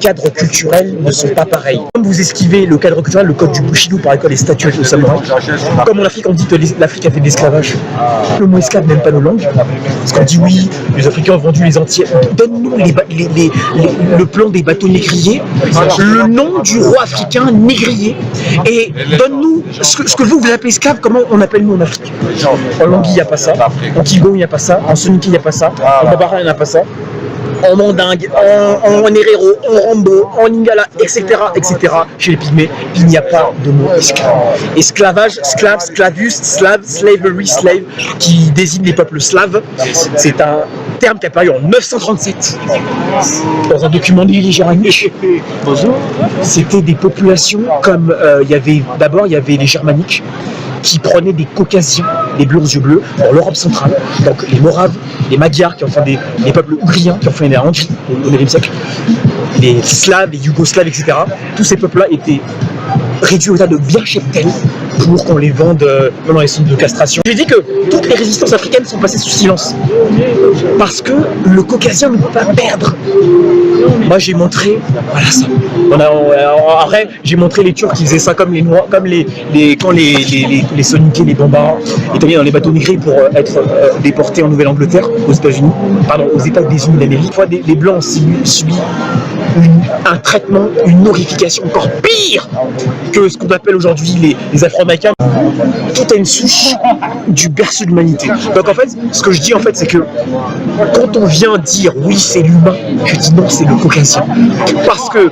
cadres culturels ne sont pas pareils. Comme vous esquivez le cadre culturel, le code du Bushido par école les statuettes au samouraï, comme en Afrique on dit que l'Afrique a fait de l'esclavage, le mot esclave n'aime pas nos langues, parce qu'on dit oui, les Africains ont vendu les entiers. Donne-nous le plan des bateaux négriers, le nom du roi africain négrier, et donne-nous ce que vous appelez esclave, comment on appelle nous en Afrique. En Langui, il n'y a pas ça, en Kigo, il n'y a pas ça, en Soninké, il n'y a pas ça, en Bambara, il n'y a pas ça. En Mandingue, en Herero, en Rambo, en Lingala, etc., etc. Chez les Pygmées, il n'y a pas de mot esclave. Esclavage, sclave, sclavus, slave, slavery, slave, qui désigne les peuples slaves. C'est un terme qui est apparu en 937 dans un document d'Ili-Germanique. C'était des populations comme il y avait les Germaniques qui prenaient des Caucasiens, des Blancs aux yeux bleus, dans l'Europe centrale, donc les Moraves, les Magyars, qui ont fait des peuples ougriens, qui ont fait des Hongrie au IXe siècle, les Slaves, les Yougoslaves, etc. Tous ces peuples-là étaient réduits au tas de biens cheptels pour qu'on les vende dans les centres de castration. J'ai dit que toutes les résistances africaines sont passées sous silence parce que le Caucasien ne peut pas perdre. Moi j'ai montré, voilà ça. Après j'ai montré les Turcs qui faisaient ça comme les Noirs, comme quand les Soninké, les Bambara étaient mis dans les bateaux négriers pour être déportés en Nouvelle-Angleterre, aux États-Unis, pardon, aux États-Unis d'Amérique. Fois les Blancs ont subi un traitement, une horrification encore pire que ce qu'on appelle aujourd'hui les Afro-Américains. Tout a une souche du berceau de l'humanité. Donc en fait, ce que je dis en fait, c'est que quand on vient dire oui c'est l'humain, je dis non c'est le Caucasien. Parce que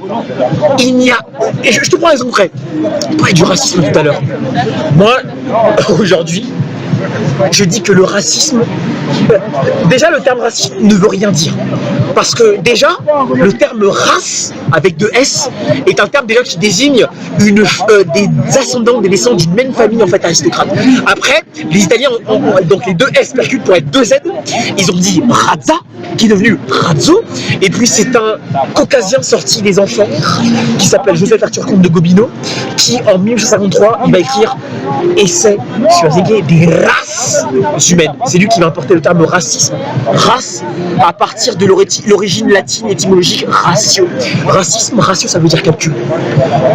il n'y a... Et je te prends un exemple concret. On parlait du racisme tout à l'heure. Moi, aujourd'hui, je dis que le racisme, déjà le terme racisme ne veut rien dire. Parce que déjà, le terme race, avec deux S, est un terme déjà qui désigne des ascendants, des descendants d'une même famille en fait aristocrate. Après, les Italiens, donc les deux S percutent pour être deux Z, ils ont dit razza, qui est devenu razzo, et puis c'est un Caucasien sorti des enfants, qui s'appelle Joseph Arthur Comte de Gobineau, qui en 1853, il va écrire Essai sur des races humaines. C'est lui qui va importer le terme racisme. Race, à partir de l'origine latine étymologique ratio. Racisme, ratio, ça veut dire calcul.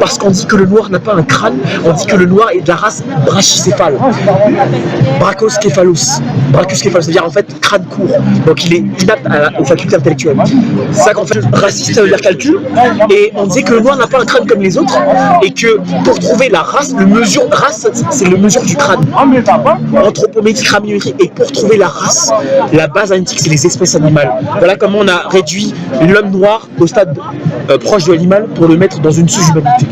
Parce qu'on dit que le noir n'a pas un crâne, on dit que le noir est de la race brachycéphale. Brachocéphalos. Brachocéphalos, c'est-à-dire en fait crâne court. Donc il est inapte aux facultés intellectuelles. C'est ça qu'en fait, raciste, ça veut dire calcul. Et on disait que le noir n'a pas un crâne comme les autres. Et que pour trouver la race, race, c'est le mesure du crâne. Anthropométrie, cramiométrie. Et pour trouver la race, la base analytique, c'est les espèces animales. Voilà comment on a réduit l'homme noir au stade proche de l'animal pour le mettre dans une sous-humanité.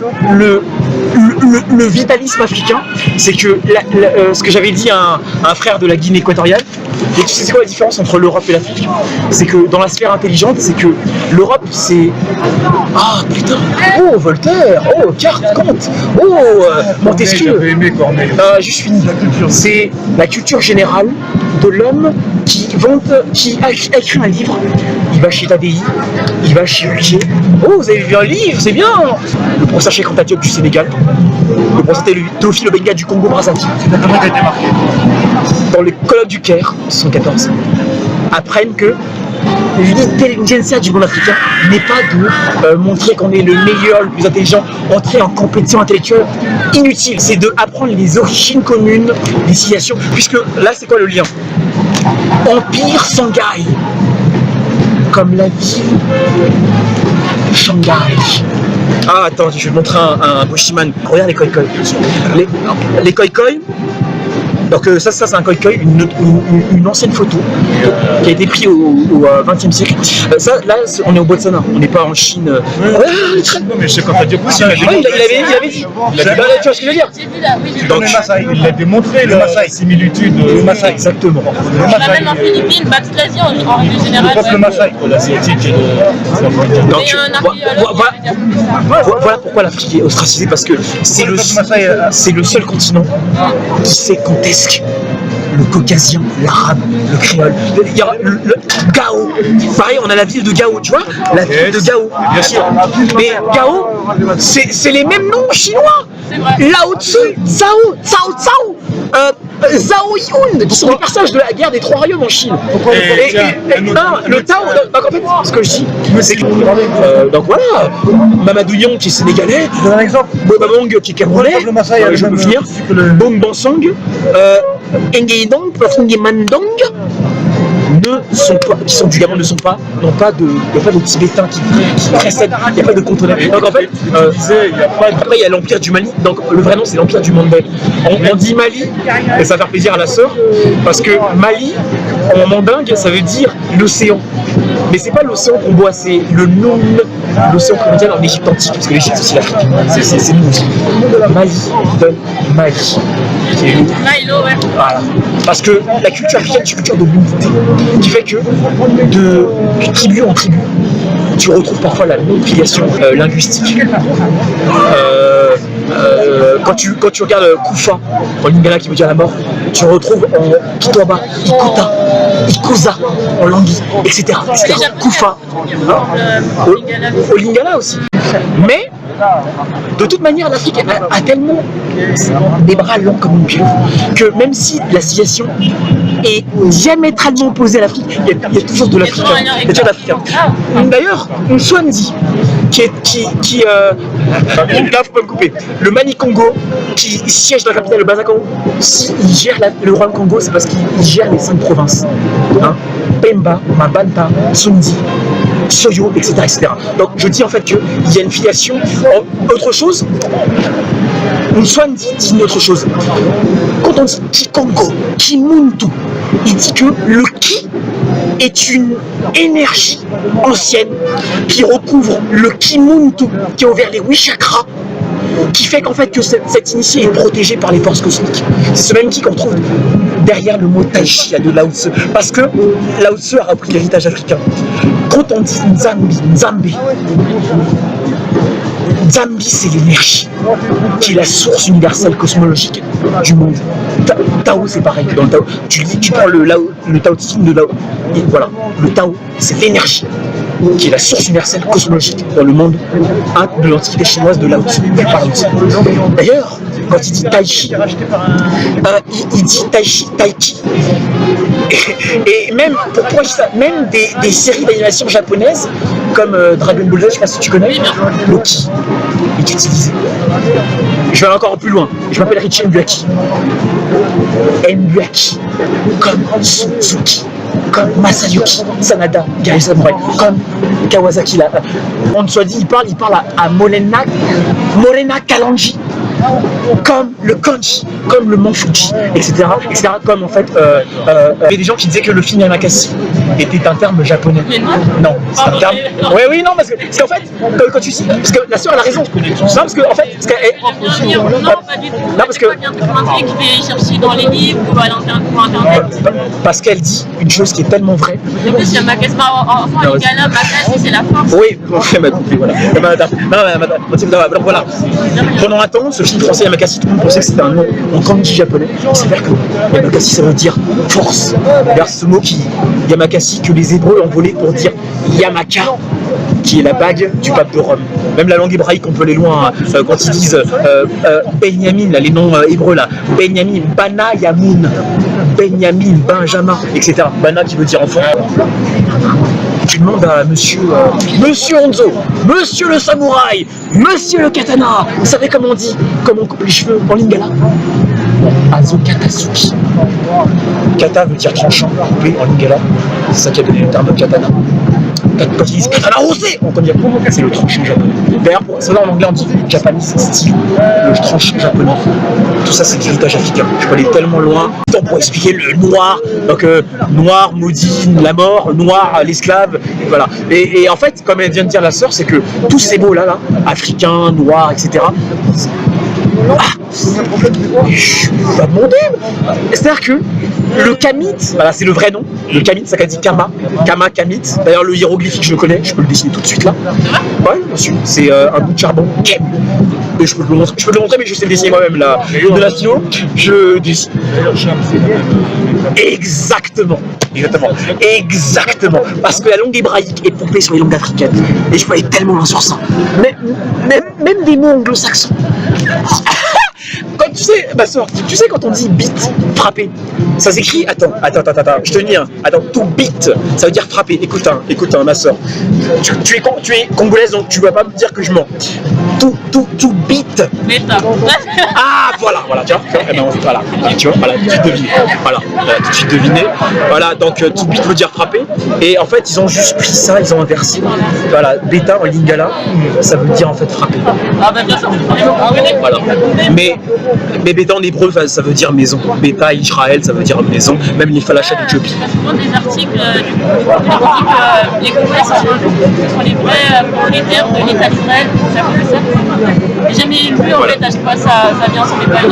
Le vitalisme africain, c'est que ce que j'avais dit à un frère de la Guinée équatoriale, et tu sais c'est quoi la différence entre l'Europe et l'Afrique? C'est que dans la sphère intelligente, c'est que l'Europe c'est... Ah putain, oh Voltaire, oh Carte, Comte, oh Montesquieu, juste fini. C'est la culture générale de l'homme qui a écrit un livre. Il va chez Tadei, il va chez Ruquier. Oh, vous avez vu un livre, c'est bien. Le professeur Cheikh Anta Diop du Sénégal, le professeur Théophile Obenga du Congo-Brazzaville, dans le colloque du Caire, 1914, apprennent que l'intelligentsia du monde africain n'est pas de montrer qu'on est le meilleur, le plus intelligent, entrer en compétition intellectuelle inutile. C'est d'apprendre les origines communes des civilisations, puisque là, c'est quoi le lien? Empire Shanghai, comme la ville Shanghai. Ah, attends, je vais te montrer un Bushiman. Regarde les koi-koi. Les koi-koi. Donc ça c'est un koi-koi, une ancienne photo qui a été prise au XXe siècle. Ça, là, on est au Botswana, on n'est pas en Chine. Non mais je sais quand t'as dit aussi, il avait dit. Tu vois ce que je veux dire? Donc il a démontré la similitude. Le Maasai, exactement. Même en Philippines, toute l'Asie en règle générale. Le peuple Maasai, l'asiatique et voilà pourquoi l'Afrique est ostracisée, parce que c'est le seul continent qui sait contester le caucasien, l'arabe, le créole, le Gao. Pareil, on a la ville de Gao, tu vois? La ville de Gao. bien sûr. Mais Gao, c'est les mêmes noms chinois. Lao Tzu, Cao, Cao Cao. Zhao Yun, qui sont les personnages de la guerre des trois royaumes en Chine. Le Tao, donc en fait, ce que je dis, c'est que donc voilà, Mamadou Niang qui est sénégalais, Je donne un exemple. Bobamong qui est camerounais, Le Maasai a je le peux même finir, que le- Bong Bansang, Nguyen Mandong ne sont pas, qui sont du Gabon ne sont pas, n'ont pas de, il n'y a pas de Tibétains qui précèdent, il n'y a pas de contrôleurs. Donc en fait, après il y a l'Empire du Mali, donc le vrai nom c'est l'Empire du Mandé. On dit Mali, et ça va faire plaisir à la sœur, parce que Mali, en mandingue, ça veut dire l'océan. Mais c'est pas l'océan qu'on boit, c'est le nom, l'océan qu'on retient en Égypte antique, parce que l'Égypte c'est aussi l'Afrique, c'est nous aussi. Mali donne Mali. Milo, ouais. Voilà. Parce que la culture africaine, c'est une culture de l'unité, qui fait que de tribu en tribu, tu retrouves parfois la non-filiation linguistique. Quand tu regardes Kufa, en lingala qui veut dire la mort, tu retrouves en Kitwaba, Ikota, Ikosa, en Langui, etc. Kufa, au lingala aussi. Mais, de toute manière, l'Afrique a tellement des bras longs comme une pieuvre que même si la civilisation est diamétralement opposée à l'Afrique, il y a toujours de l'Africain. Il y a toujours de l'Africain. D'ailleurs, Mswandi, là faut pas me couper, le Mani-Congo qui siège dans la capitale de Bamako, s'il gère le royaume Congo, c'est parce qu'il gère les 5 provinces. Hein? Pemba, Mabanta, Tsundi, Soyo, etc., etc. Donc je dis en fait qu'il y a une filiation. Autre chose, Mswandi dit une autre chose. Quand on dit Kikongo, Kimuntu, il dit que le Ki est une énergie ancienne qui recouvre le Kimuntu, qui a ouvert les 8 chakras, qui fait qu'en fait que cet initié est protégé par les forces cosmiques. C'est ce même Ki qu'on trouve derrière le mot Tai Chi de Lao Tzu, parce que Lao Tzu a repris l'héritage africain. Quand on dit Nzambi, c'est l'énergie, qui est la source universelle cosmologique du monde. Tao, c'est pareil que dans le Tao. Tu prends le Tao Te Ching de Lao, et voilà, le Tao, c'est l'énergie, qui est la source universelle cosmologique dans le monde de l'Antiquité chinoise de Lao Tzu. D'ailleurs, quand il dit Tai Chi, il dit Tai Chi, Tai Chi. Et même, pourquoi je dis ça, même des séries d'animation japonaises, comme Dragon Ball Z, je ne sais pas si tu connais, le Ki est utilisé. Je vais aller encore plus loin. Je m'appelle Richie Mbuaki. Mbuaki, comme Suzuki, comme Masayuki Sanada, Gary Samurai, comme Kawasaki. On soit dit, il parle à Morena Kalanji, comme le kanji, comme le manchuji, etc. Comme en fait, il y avait des gens qui disaient que le film Yamakasi était un terme japonais. Mais non. Non, c'est un terme. Oui, non, parce qu'en fait, quand tu sais, parce que la sœur elle a raison. Non, parce que en fait, Non, pas du tout. Non, parce que Il y a un truc qui fait chercher dans les livres ou à l'internet. parce qu'elle dit une chose qui est tellement vraie. En plus, il y a Makasi, enfant, les gars là, Makasi, c'est la force. Oui, elle m'a coupé, voilà. Donc voilà. Pendant un temps, ce film français Yamakasi, tout le monde pensait que c'était un nom en kanji japonais. Il s'avère que Yamakasi, ça veut dire force. D'ailleurs, ce mot Yamakasi, que les Hébreux ont volé pour dire Yamaka, qui est la bague du pape de Rome. Même la langue hébraïque, on peut aller loin quand ils disent Benjamin, là, les noms hébreux là, Benjamin, Bana Yamoun, Benjamin, Benjamin, etc. Bana qui veut dire enfant. Tu demandes à monsieur Onzo, monsieur le samouraï, monsieur le katana, vous savez comment on dit, comment on coupe les cheveux en lingala? Azo Katasuki. Kata veut dire tranchant, coupé en lingala, c'est ça qui a donné le terme de katana. Quand ils disent katana rosé, on connaît c'est le tranchant japonais. D'ailleurs, c'est là en anglais on dit japanese style, le tranchant japonais. Tout ça c'est de l'héritage africain. Je peux aller tellement loin pour expliquer le noir. Donc noir, maudit, la mort, noir, l'esclave, voilà. Et en fait, comme elle vient de dire la sœur, c'est que tous ces mots là, africains, noirs, etc. Je vais demander. C'est-à-dire que le Kamit, voilà, c'est le vrai nom. Le Kamit, ça dit Kama. Kama, Kamit. D'ailleurs, le hiéroglyphique, je le connais. Je peux le dessiner tout de suite là. Ouais, monsieur. C'est un bout de charbon. Et je peux le montrer. Je peux le montrer, mais je sais le dessiner moi-même là. De la stylo, je dessine. Exactement. Parce que la langue hébraïque est pompée sur les langues africaines. Et je peux aller tellement loin sur ça. Même des mots anglo-saxons. Quand tu sais, ma soeur, tu sais quand on dit beat, frapper, ça s'écrit, attends, je te dis, hein, attends, to beat, ça veut dire frapper. Écoute, ma soeur, tu es congolaise, donc tu vas pas me dire que je mens. To beat. Bêta. Ah, voilà, tu vois, eh ben, voilà, tu vois, voilà, tout de suite deviné, voilà, tout de suite deviné, voilà, donc to beat veut dire frapper, et en fait, ils ont juste pris ça, ils ont inversé, voilà, bêta en lingala, ça veut dire en fait frapper. Ah bah bien sûr, Voilà. Mais bêta en hébreu, ça veut dire maison. Bêta Israël, ça veut dire maison. Même les falachas d'Éthiopie. souvent des articles du les Congolais sont les vrais propriétaires de l'État d'Israël, ça comme ça. J'ai jamais vu en fait à chaque fois ça vient sur mes pages.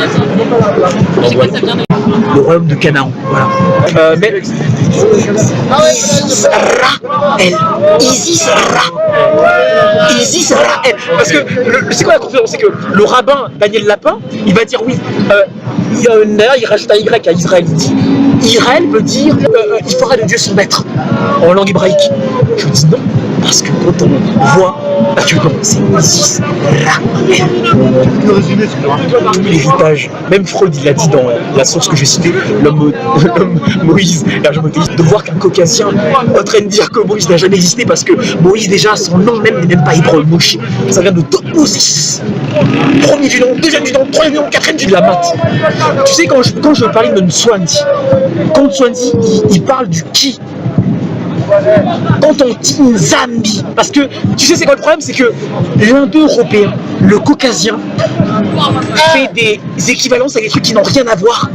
Je sais que ça vient de Le royaume de Canaan. Voilà. Mais Israël. Parce que c'est quoi la conférence? C'est que le rabbin Daniel Lapin, il va dire oui. D'ailleurs, il rajoute un Y à Israël. Il dit Israël veut dire il fera de Dieu son maître en langue hébraïque. Je dis non, parce que quand on voit, tu vois, c'est Israël. L'héritage. Même Freud, il a dit dans la source que j'ai citée, l'homme Moïse, de voir qu'un caucasien est en train de dire que Moïse n'a jamais existé parce que Moïse, déjà, son nom même n'est même pas hébreu, Moshe. Ça vient de Moses. Premier du nom, deuxième du nom, troisième du nom, quatrième du nom, la maths. Tu sais, quand je parlais de Nswandi, quand Nswandi, il parle du qui. Quand on dit Nzambi, parce que tu sais c'est quoi le problème, c'est que l'Indo-européen, le caucasien, fait des équivalences avec des trucs qui n'ont rien à voir.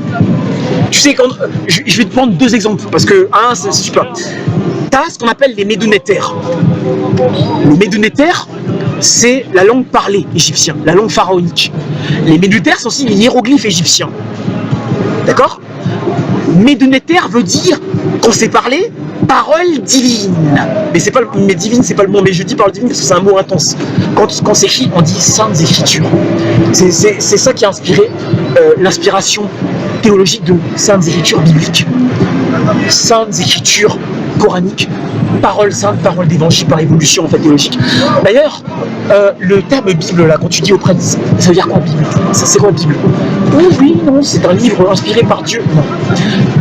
Tu sais, quand je vais te prendre deux exemples, parce que un, c'est super. T'as ce qu'on appelle les médounétaires. Les médounétaires, c'est la langue parlée égyptienne, la langue pharaonique. Les médounétaires sont aussi les hiéroglyphes égyptiens. D'accord? Médounétaire veut dire, quand c'est parlé, parole divine. Mais divine, c'est pas le mot, mais je dis parole divine parce que c'est un mot intense. Quand c'est écrit, on dit saintes écritures. C'est ça qui a inspiré l'inspiration théologique de saintes écritures bibliques. Saintes écritures coraniques, parole sainte, parole d'évangile par évolution en fait théologique. D'ailleurs, le terme Bible là, quand tu dis auprès de ça veut dire quoi Bible? C'est quoi Bible? Oui, non, c'est un livre inspiré par Dieu. Non.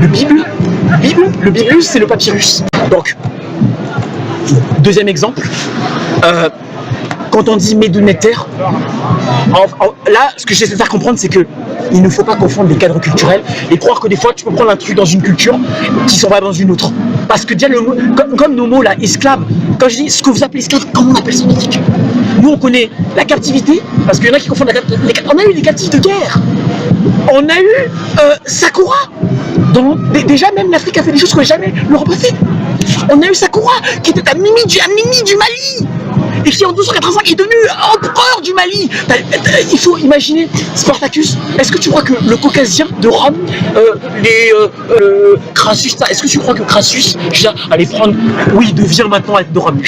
Le Biblus, c'est le papyrus. Donc, deuxième exemple, quand on dit médounétaire, là, ce que j'essaie de faire comprendre, c'est que il ne faut pas confondre les cadres culturels et croire que des fois, tu peux prendre un truc dans une culture qui s'en va dans une autre. Parce que déjà, comme nos mots là, esclaves, quand je dis ce que vous appelez esclaves, comment on appelle ça en Afrique? Nous, on connaît la captivité, parce qu'il y en a qui confondent on a eu les captifs de guerre, on a eu Sakura. Déjà, même l'Afrique a fait des choses que jamais l'Europe a fait. On a eu Sakura, qui était un ennemi du Mali, et qui en 1285 est devenu empereur du Mali. Il faut imaginer Spartacus. Est-ce que tu crois que le Caucasien de Rome, Crassus, est-ce que tu crois que Crassus allait prendre, oui, devient maintenant être de Rome?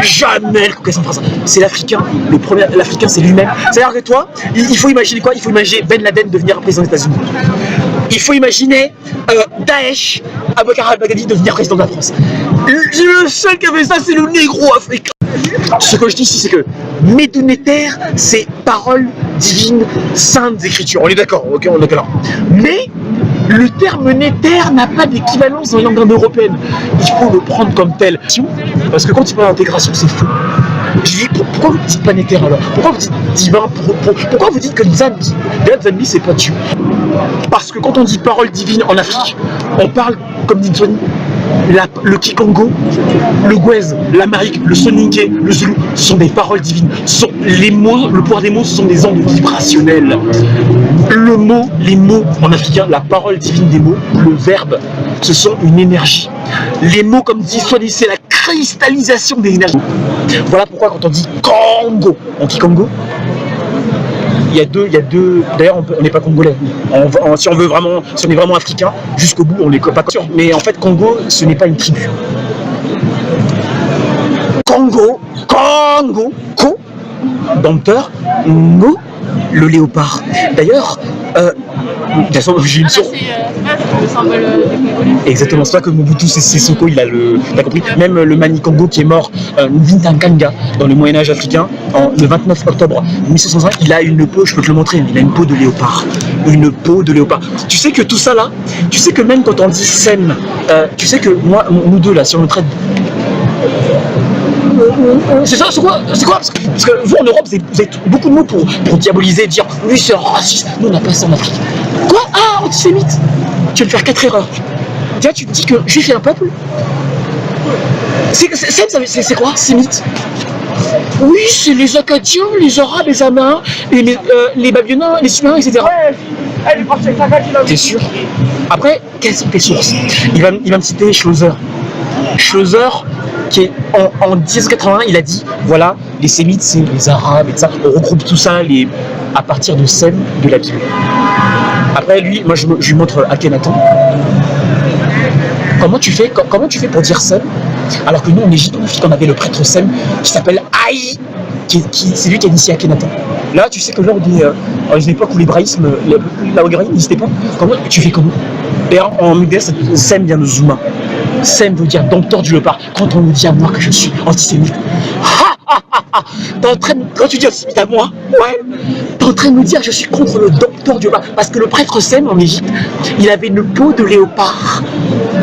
Jamais le Caucasien fera ça. C'est l'Africain, l'Africain c'est lui-même. C'est-à-dire que toi, il faut imaginer quoi? Il faut imaginer Ben Laden devenir président des États-Unis. Il faut imaginer Daesh, Aboubacar al-Baghdadi devenir président de la France. Le seul qui avait ça, c'est le négro africain. Ce que je dis ici, c'est que médounétaire, c'est parole divine, saintes écritures. On est d'accord, ok, on est d'accord. Mais le terme néther n'a pas d'équivalence dans les langues indo-européennes. Il faut le prendre comme tel. Parce que quand tu parles d'intégration, c'est faux. Je dis, pourquoi vous ne dites pas néther alors? Pourquoi vous dites divin? Pourquoi vous dites que Nzambi? Déjà, Nzambi, c'est pas Dieu. Parce que quand on dit parole divine en Afrique, on parle, comme dit Tony, le Kikongo, le Gwez, l'Amérique, le Soninké, le Zulu, ce sont des paroles divines. Ce sont les mots, le pouvoir des mots, ce sont des ondes vibrationnelles. Le mot, les mots en africain, la parole divine des mots, le verbe, ce sont une énergie. Les mots, comme dit Swadi, c'est la cristallisation des énergies. Voilà pourquoi quand on dit Congo, en Kikongo, il y a deux. D'ailleurs, on n'est pas congolais. Si on est vraiment africain, jusqu'au bout, on n'est pas sûr. Mais en fait, Congo, ce n'est pas une tribu. Congo, Co, dompteur, Ngo, le léopard. D'ailleurs, j'ai une source. C'est le symbole du Congo. Exactement, c'est pas que Mobutu Sessoko, il a compris. Même le Mani Congo qui est mort, Nvintankanga, dans le Moyen-Âge africain, le 29 octobre 1605, il a une peau, je peux te le montrer, il a une peau de léopard. Une peau de léopard. Tu sais que tout ça là, tu sais que même quand on dit Sem, tu sais que moi, nous deux là, si on le traite. C'est ça, c'est quoi? Parce que vous en Europe, vous avez beaucoup de mots pour diaboliser, dire lui c'est raciste. Nous on n'a pas ça en Afrique. Quoi? Ah, antisémite. Tu vas me faire 4 erreurs. Déjà, tu te dis que juif est un peuple. C'est quoi, sémite? Oui, c'est les Acadiens, les Arabes, les Amérindiens, les Babyloniens, les Sumériens, etc. T'es sûr? Après, quelles sont tes sources? Il va me citer Schlosser. Schlosser, qui est en 1080, il a dit voilà, les sémites, c'est les Arabes et tout ça. On regroupe tout ça à partir de Sem de la Bible. Après, lui, moi, je lui montre Akhenaton. Comment tu fais pour dire Sem alors que nous, en Égypte, on avait le prêtre Sem qui s'appelle Aïe, c'est lui qui a initié Akhenaton. Là, tu sais que lors des époques où l'hébraïsme n'existait pas, comment tu fais comment? D'ailleurs, en médias, Sem vient de Zouma. Sem veut dire dompteur du léopard. Quand on me dit à moi que je suis antisémite, quand tu dis antisémite à moi, ouais, t'es en train de me dire que je suis contre le dompteur du léopard. Parce que le prêtre Sem en Égypte, il avait une peau de léopard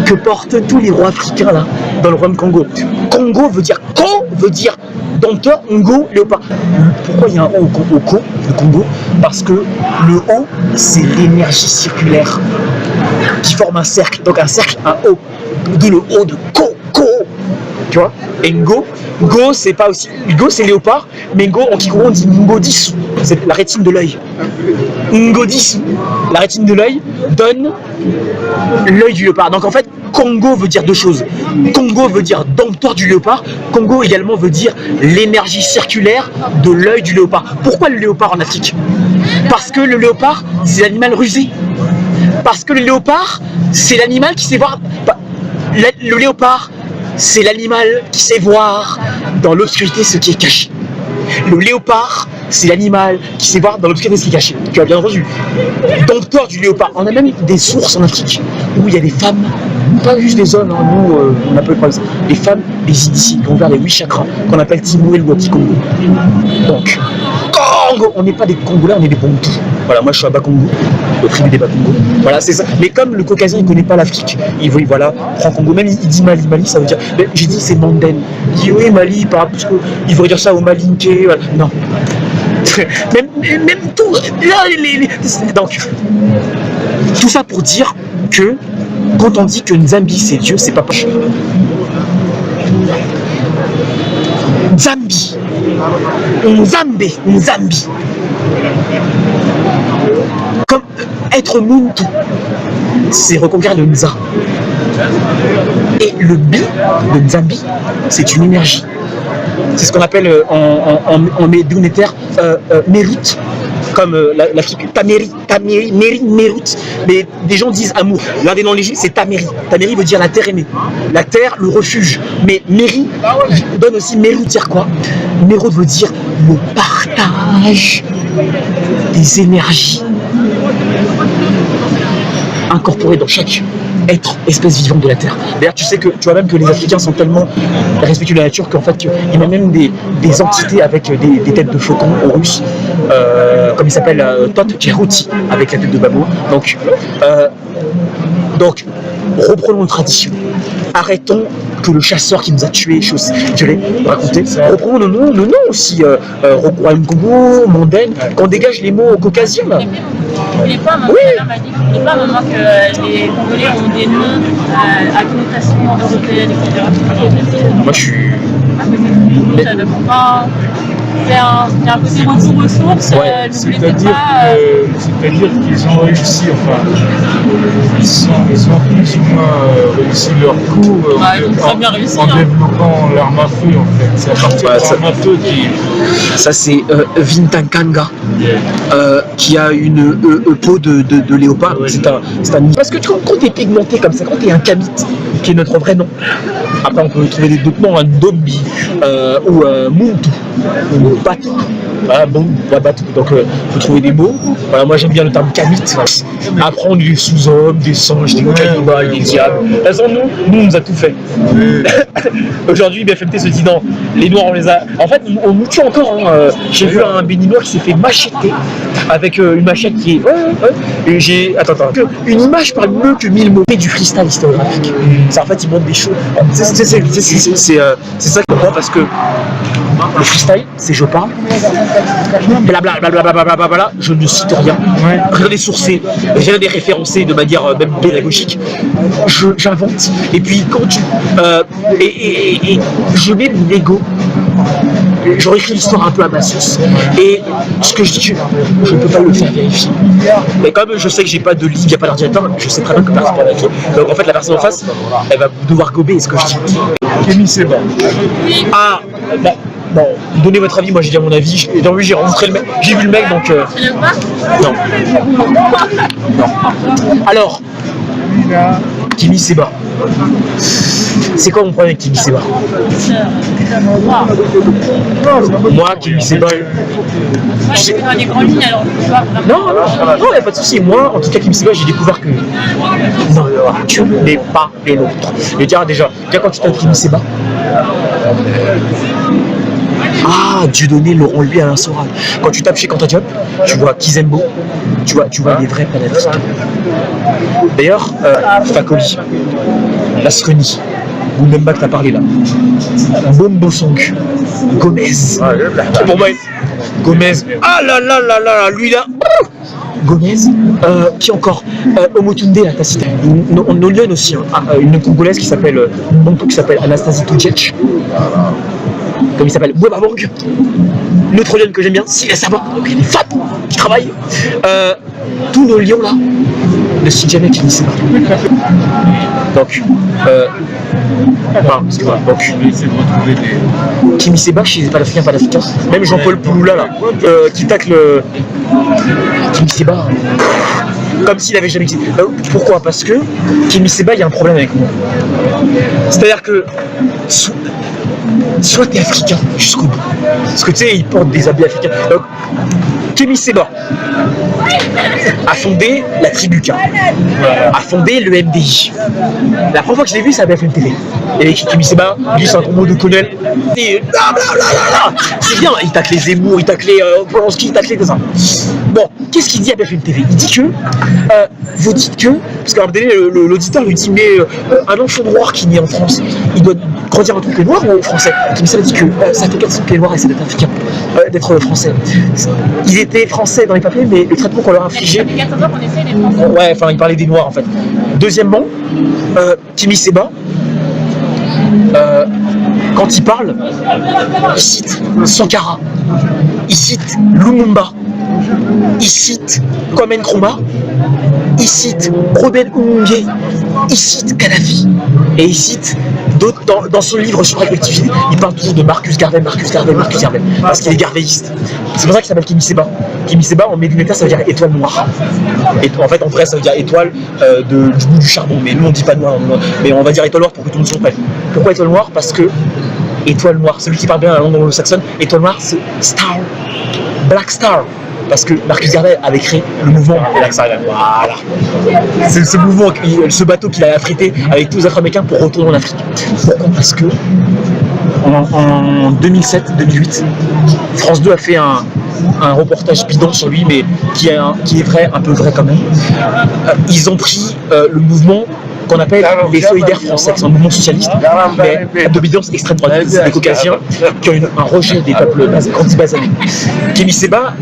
que portent tous les rois africains là, dans le royaume Congo. Congo veut dire dompteur, Ngo, léopard. Pourquoi il y a un O au Congo? Parce que le O, c'est l'énergie circulaire qui forme un cercle. Donc un cercle, un O. D'où le O de Coco. Tu vois? Et Ngo c'est pas aussi. Ngo c'est léopard, mais Ngo en Kikourou on dit Ngodis. C'est la rétine de l'œil. Ngodis, la rétine de l'œil donne l'œil du léopard. Donc en fait, Congo veut dire deux choses. Congo veut dire dompteur du léopard. Congo également veut dire l'énergie circulaire de l'œil du léopard. Pourquoi le léopard en Afrique? Parce que le léopard, c'est l'animal rusé. Parce que le léopard, c'est l'animal qui sait voir. Le léopard, c'est l'animal qui sait voir dans l'obscurité ce qui est caché. Le léopard, c'est l'animal qui sait voir dans l'obscurité ce qui est caché. Tu as bien entendu. Dompteur du léopard. On a même des sources en Afrique où il y a des femmes, pas juste des hommes, hein, nous on appelle pas ça. Les femmes, les initiés, qui ont ouvert les 8 chakras, qu'on appelle Timoué ou Congo. Donc, Congo, on n'est pas des Congolais, on est des Bantou. Voilà, moi je suis à Bakongo, au tribu des Bakongo. Voilà, c'est ça. Mais comme le Caucasien il connaît pas l'Afrique, il veut, voilà, prend Congo. Même il dit Mali, ça veut dire. J'ai dit c'est Manden. Il dit oui, Mali, parce qu'il voudrait dire ça au Malinké. Voilà. Non. même tout. Là, donc, tout ça pour dire que quand on dit que Nzambi c'est Dieu, c'est pas possible. Nzambi. Comme être Muntu, c'est reconquérir le Nza. Et le Bi de Nzambi, c'est une énergie. C'est ce qu'on appelle en médounétaire Mérut, comme l'Afrique, Tameri, Mérut. Mais des gens disent amour. L'un des noms légers, c'est Tameri. Tameri veut dire la terre aimée. La terre, le refuge. Mais Méri donne aussi Mérut, dire quoi? Mérut veut dire le partage des énergies incorporées dans chaque espèce vivante de la Terre. D'ailleurs, tu vois même que les Africains sont tellement respectueux de la nature qu'en fait, il y a même des entités avec des têtes de faucons en russe, comme il s'appelle Tot Kerouti, avec la tête de babou. Donc, reprenons nos traditions. Arrêtons que le chasseur qui nous a tués, je l'ai raconté, reprenons nos noms aussi, Royaume Congo, Mondaine, qu'on dégage les mots caucasiens là. N'oubliez pas, maman, n'oubliez pas, maman, que les Congolais ont des noms à connotation européenne, etc. Moi je suis. Ça ne peut pas faire un petit retour aux sources. Ouais, c'est-à-dire qu'ils ont réussi, enfin, ils ont plus ou moins réussi leur coup en développant l'arme à feu, en fait. C'est à partir de l'arme à feu qui. Ça, c'est Vintankanga, qui a une peau de léopard. Ouais. C'est un. Parce que quand tu es pigmenté comme ça, quand tu es un Kamite, qui est notre vrai nom, après on peut trouver d'autres noms, un Dombi, ou Muntu, ou Batu. Voilà, bon, Wabat, donc faut trouver des mots. Voilà, moi j'aime bien le terme kamite. Voilà. Après on est des sous-hommes, des singes, des cannibales, des diables. De toute façon, nous on nous a tout fait. Aujourd'hui, BFMT se dit non, les noirs on les a. En fait, on nous tue encore. Hein. J'ai vu un béninois qui s'est fait macheter avec une machette qui est. Et j'ai. Attends. Une image parle mieux que 1000 mots. Du freestyle historiographique. En fait, ils montrent des choses. C'est ça que je crois parce que le freestyle, c'est je parle, blablabla, je ne cite rien, rien n'est sourcé, rien n'est référencé de manière même pédagogique. J'invente. Et puis quand tu et je mets mon ego. J'aurais écrit l'histoire un peu à ma sauce. Et ce que je dis, je ne peux pas le faire vérifier. Mais comme je sais que j'ai pas de livre, il n'y a pas d'ordinateur, je sais très bien que personne ne va vérifier. Donc en fait, la personne en face, elle va devoir gober ce que je dis. Kémy Séba. Ah, bon, donnez votre avis, moi j'ai dit mon avis. J'ai rencontré le mec, j'ai vu le mec donc. Non. Alors, Kémy Séba. C'est quoi mon problème avec Kémy Séba? Moi, Kémy Séba. Je dans les grandes lignes alors je vois vraiment. Non, il n'y a pas de souci. Moi, en tout cas, Kémy Séba, j'ai découvert que. Non, tu n'es pas les nôtres. Je veux dire, déjà quand tu tapes Kémy Séba. Ah, Dieudonné, Laurent Lui, Alain Soral. Quand tu tapes chez Quentin Diop, tu vois Kizembo, tu vois des vrais panafricains. D'ailleurs, Fakoli, Lasreni, Boumemba que t'as parlé là, Bombo Song, Gomez. Bon, bah, Gomez, ah là là là là, lui là. Gomez, qui encore Omotunde, là, t'as cité. Nos Lyon aussi, hein. Une Congolaise qui s'appelle Anastasie Tudjec. Comme il s'appelle, Bouababong. Une autre lionne que j'aime bien, Sylvia Saba, donc il y a des femmes qui travaillent. Tous nos lions là ne citent jamais Kémy Séba. Donc, Kémy Séba chez les panafricains, même Jean-Paul Pouloula là, qui tacle Kémy Séba. Comme s'il avait jamais existé. Pourquoi? Parce que Kémy Séba, il y a un problème avec moi. C'est-à-dire que soit t'es africain jusqu'au bout. Parce que tu sais, ils portent des habits africains. Donc, Kémy Séba a fondé la tribu K, a fondé le MDI. La première fois que je l'ai vu, c'est à BFM TV. Et Kémy Séba, lui, c'est un combo de Connell. Et c'est bien, il taclait Zemmour, il taclait Polanski, il taclait tout ça. Bon, qu'est-ce qu'il dit à BFM TV? Il dit que, vous dites que, parce qu'à un moment donné, l'auditeur lui dit, mais un enfant noir qui naît en France, il doit grandir en tant que noir ou français? Kémy Séba dit que ça fait 400 que les noirs essaient d'être africains, d'être français. Ils étaient français dans les papiers, mais le traitement qu'on leur infligeait. Ça fait 14 ans qu'on essaie d'être français. Ouais, enfin, il parlait des noirs en fait. Deuxièmement, Kémy Séba, quand il parle, il cite Sankara, il cite Lumumba, il cite Kwame Nkrumah, il cite Robert Oumungé, il cite Kadhafi, et il cite d'autres dans son livre sur la collectivité. Il parle toujours de Marcus Garvey, parce qu'il est garveyiste. C'est pour ça qu'il s'appelle Kémy Séba. Kémy Séba en médinéta, ça veut dire étoile noire. Et en fait, en vrai, ça veut dire étoile du bout du charbon. Mais nous, on dit pas noir, mais on va dire étoile noire pour que tout le monde se comprenne. Pourquoi étoile noire? Parce que étoile noire, celui qui parle bien la langue anglo-saxonne, étoile noire, c'est Star, Black Star. Parce que Marcus Garvey avait créé le mouvement Black Star. Voilà. C'est ce mouvement, ce bateau qu'il a affrété avec tous les Afro-Américains pour retourner en Afrique. Pourquoi? Parce que en 2007-2008, France 2 a fait un reportage bidon sur lui, mais qui est vrai, un peu vrai quand même. Ils ont pris le mouvement qu'on appelle les solidaires français, c'est un mouvement socialiste, mais d'obédience extrême droite. C'est des caucasiens qui ont un rejet des peuples anti-basanés. Kémy Séba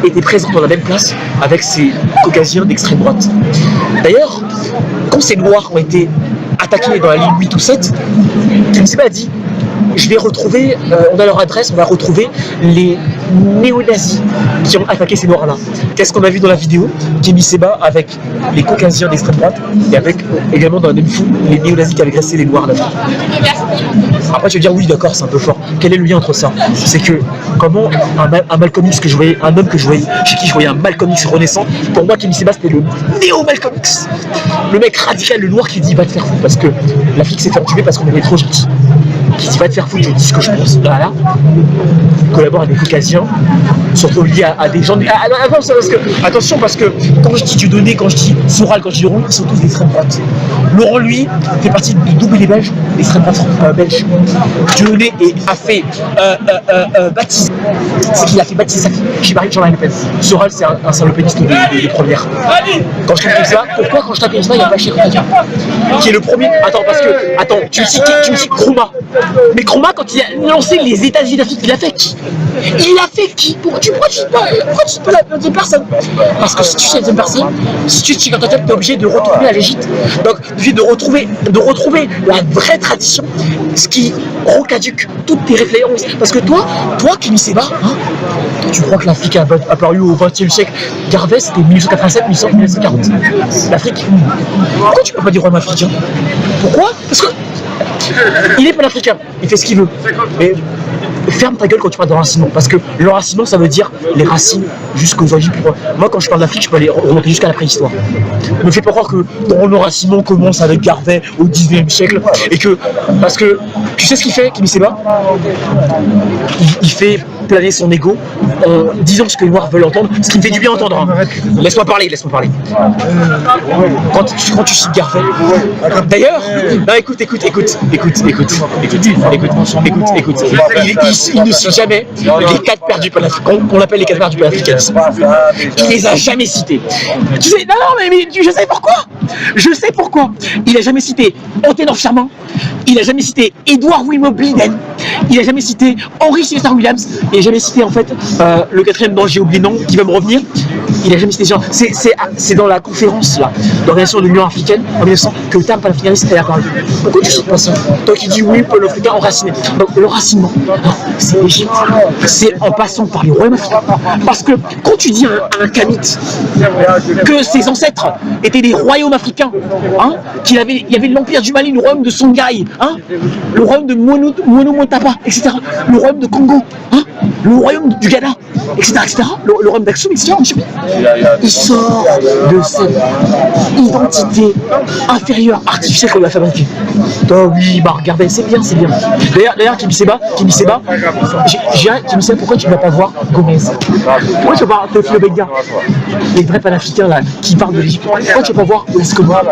était présent dans la même classe avec ces caucasiens d'extrême droite. D'ailleurs, quand ces noirs ont été attaqués dans la ligne 8 ou 7, Kémy Séba a dit: je vais retrouver, on a leur adresse, on va retrouver les néo-nazis qui ont attaqué ces noirs-là. Qu'est-ce qu'on a vu dans la vidéo? Kémy Séba avec les caucasiens d'extrême droite et avec également dans la même foule les néo-nazis qui avaient agressé les noirs là-bas. Après tu vas dire oui d'accord, c'est un peu fort. Quel est le lien entre ça? C'est que comment un Malcolm X que je voyais, un homme que je voyais, chez qui je voyais un Malcolm X renaissant, pour moi Kémy Séba c'était le néo-Malcolm X. Le mec radical, le noir qui dit va te faire foutre parce que l'Afrique s'est fait tuer parce qu'on était trop gentils. qui dit va te faire foutre, je dis ce que je pense, voilà, collabore avec des caucasiens, surtout liés à des gens. Attention, parce que quand je dis Dieudonné, quand je dis Soral, quand je dis Laurent, ils sont tous d'extrême droite. Laurent, lui, fait partie du double des Belges, l'extrême droite belge. Dieudonné a fait baptiser, c'est qu'il a fait baptiser sa fille chez Jean-Marie Le Pen. Soral, c'est un salopéniste de première. Quand je tape comme ça, pourquoi quand je tape comme ça, il n'y a pas Cheikh Oudja qui est le premier. Attends, tu me dis Kruma. Mais Kruma, quand il a lancé les États-Unis d'Afrique, il a fait qui? Il a fait qui? Pourquoi tu cites pas la deuxième personne? Parce que si tu cites la deuxième personne, si tu cites quand tu es obligé de retrouver la légite. Donc, obligé de retrouver la vraie tradition, ce qui rend caduque toutes tes références. Parce que toi, Kémy Séba, hein, tu crois que l'Afrique a apparu au XXe siècle? Garvey, c'était 1887-1940. L'Afrique. Pourquoi tu peux pas dire royaume africain? Pourquoi? Parce que il est panafricain, il fait ce qu'il veut. Mais ferme ta gueule quand tu parles d'enracinement, parce que l'enracinement, ça veut dire les racines jusqu'aujourd'hui. Moi, quand je parle d'Afrique, je peux aller remonter jusqu'à la préhistoire. Ne me fais pas croire que ton enracinement commence avec Garvey au 19e siècle, et que, parce que, tu sais ce qu'il fait, Kémy Séba? Il fait planer son ego en disant ce que les Noirs veulent entendre, ce qui me fait du bien entendre. Hein. Laisse-moi parler. Quand tu cites Garvey, d'ailleurs, écoute. Il ne cite jamais les 4 pères du panafricanisme, qu'on appelle les 4 pères du panafricanisme. Il les a jamais cités. Tu sais, non, mais je sais pourquoi. Il a jamais cité Anténor Firmin. Il a jamais cité Edward Wilmot Blinden. Il a jamais cité Henry Sylvester Williams. Il a jamais cité, en fait, le 4e dont j'ai oublié le nom, qui va me revenir. Il a jamais cité ça. C'est dans la conférence, là, d'organisation de l'Union africaine, en 1900, que le terme panafricaniste est apparu. Pourquoi tu cites pas ça? Toi qui dis oui, Paul Africain enraciné. Donc, l'enracinement, c'est l'Égypte. C'est en passant par les royaumes africains. Parce que quand tu dis à un Kamite que ses ancêtres étaient des royaumes africains, hein, il y avait l'Empire du Mali, le royaume de Songhai, hein, le royaume de Monomotapa, etc., le royaume de Congo, hein, le royaume du Ghana, etc., le royaume d'Aksum, etc., il sort de cette identité inférieure, artificielle qu'on lui a fabriquée. Oui, regardez, c'est bien. D'ailleurs, Kémy Séba, pourquoi tu ne vas pas voir Gomez? Pourquoi tu vas voir Théophile Obenga, les vrais panafricains là, qui parlent de l'Égypte? Pourquoi tu ne vas pas voir Escobar?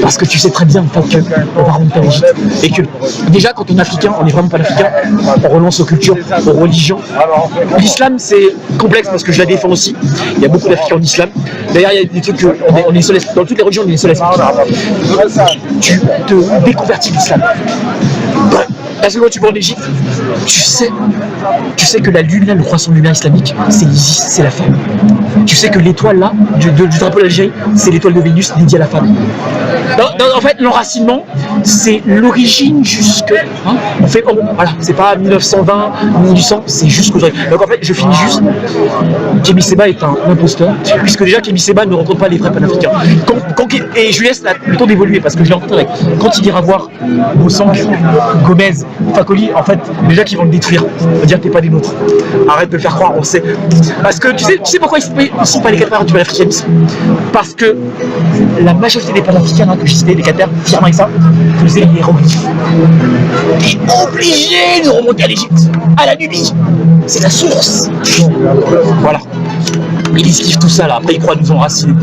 Parce que tu sais très bien qu'on va remonter à l'Égypte. Et que déjà, quand on est africain, on est vraiment panafricain, on renonce aux cultures, aux religions. L'islam, c'est complexe parce que je la défends aussi. Il y a beaucoup d'Africains en islam. D'ailleurs, il y a des trucs que on est seul, dans toutes les religions, on est seul. Tu te déconvertis de l'islam. Parce que quand tu vas en Égypte, tu sais que la lune, là, le croissant lunaire islamique, c'est l'Isis, c'est la femme. Tu sais que l'étoile là, du drapeau d'Algérie, c'est l'étoile de Vénus dédiée à la femme. En fait, l'enracinement, c'est l'origine jusque. Hein, voilà, c'est pas 1920, 1800, c'est jusqu'aujourd'hui. Donc en fait, je finis juste. Kémy Séba est un imposteur, puisque déjà Kémy Séba ne rencontre pas les vrais panafricains. Et je lui laisse le temps d'évoluer, parce que je l'ai rencontré avec. Quand il ira voir Bossang, Gomez, Fakoli, en fait, déjà qu'ils vont le détruire. On va dire que t'es pas des nôtres. Arrête de le faire croire, on sait. Parce que tu sais pourquoi ils ne sont pas les 4 pères du panafricanisme? Parce que la majorité des panafricains que j'ai cités, les 4 pères, Firmin avec ça, faisaient les hiéroglyphes. Et obligés de remonter à l'Égypte, à la Nubie. C'est la source. Voilà. Ils esquivent tout ça là, après ils croient nous enraciner.